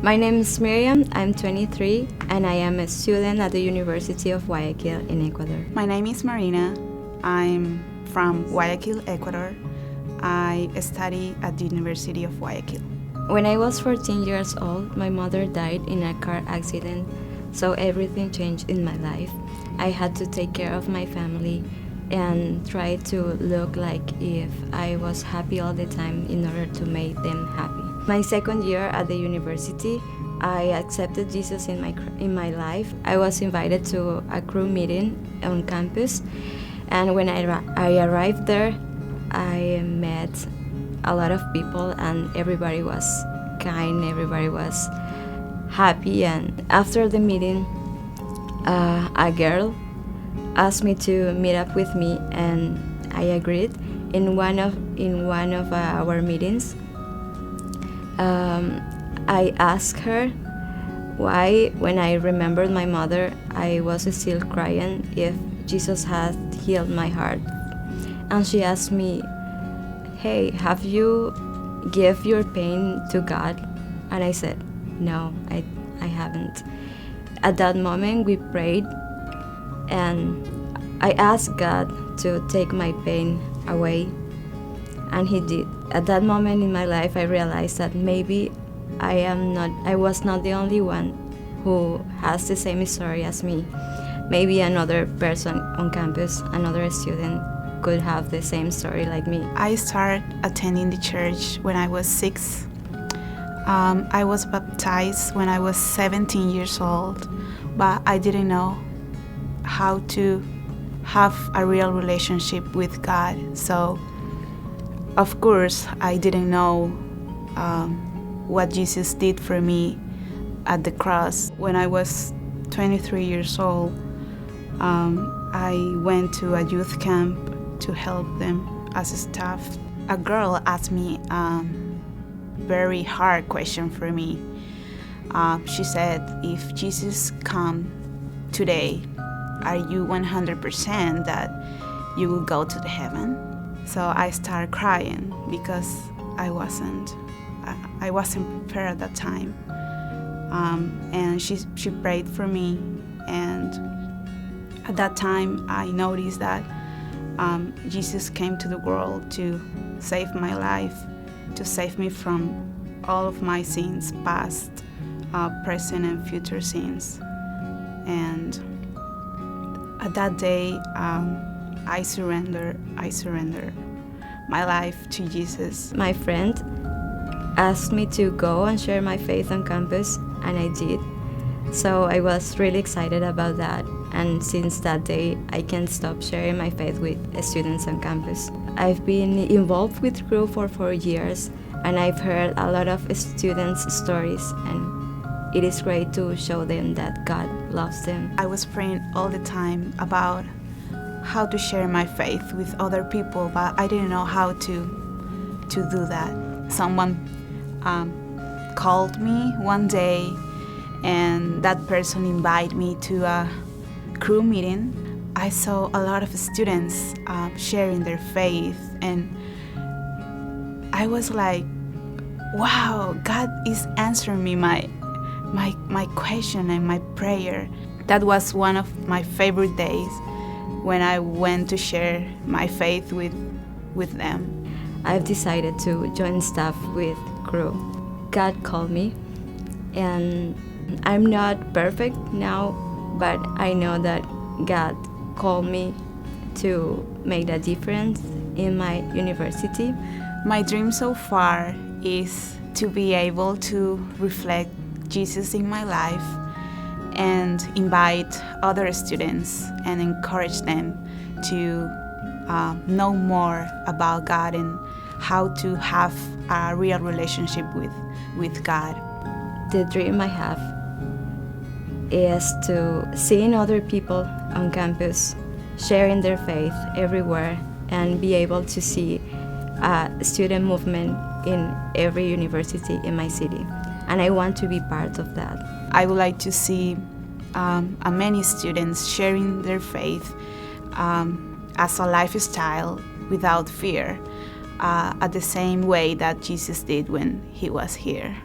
My name is Miriam, I'm 23, and I am a student at the University of Guayaquil in Ecuador. My name is Marina. I'm from Guayaquil, Ecuador. I study at the University of Guayaquil. When I was 14 years old, my mother died in a car accident, so everything changed in my life. I had to take care of my family and try to look like if I was happy all the time in order to make them happy. My second year at the university, I accepted Jesus in my life. I was invited to a crew meeting on campus, and when I arrived there, I met a lot of people, and everybody was kind, everybody was happy. And after the meeting, a girl asked me to meet up with me, and I agreed. In one of our meetings, I asked her why, when I remembered my mother, I was still crying if Jesus had healed my heart. And she asked me, "Hey, have you give your pain to God?" And I said, "No, I haven't." At that moment, we prayed, and I asked God to take my pain away, and He did. At that moment in my life, I realized that maybe I was not the only one who has the same story as me. Maybe another person on campus, another student, could have the same story like me. I started attending the church when I was 6. I was baptized when I was 17 years old, but I didn't know how to have a real relationship with God. So, of course, I didn't know what Jesus did for me at the cross. When I was 23 years old, I went to a youth camp to help them as a staff. A girl asked me a very hard question for me. She said, "If Jesus come today, are you 100% that you will go to the heaven?" So I started crying because I wasn't prepared at that time. And she prayed for me, and at that time I noticed that Jesus came to the world to save my life, to save me from all of my sins, past, present, and future sins. And at that day, I surrender my life to Jesus. My friend asked me to go and share my faith on campus, and I did. So I was really excited about that, and since that day, I can't stop sharing my faith with students on campus. I've been involved with Crew for 4 years, and I've heard a lot of students' stories, and it is great to show them that God loves them. I was praying all the time about how to share my faith with other people, but I didn't know how to do that. Someone called me one day, and that person invited me to a crew meeting. I saw a lot of students sharing their faith, and I was like, wow, God is answering me my question and my prayer. That was one of my favorite days when I went to share my faith with them. I've decided to join staff with Crew. God called me, and I'm not perfect now, but I know that God called me to make a difference in my university. My dream so far is to be able to reflect Jesus in my life and invite other students and encourage them to know more about God and how to have a real relationship with God. The dream I have is to seeing other people on campus sharing their faith everywhere and be able to see a student movement in every university in my city. And I want to be part of that. I would like to see many students sharing their faith as a lifestyle without fear, at the same way that Jesus did when he was here.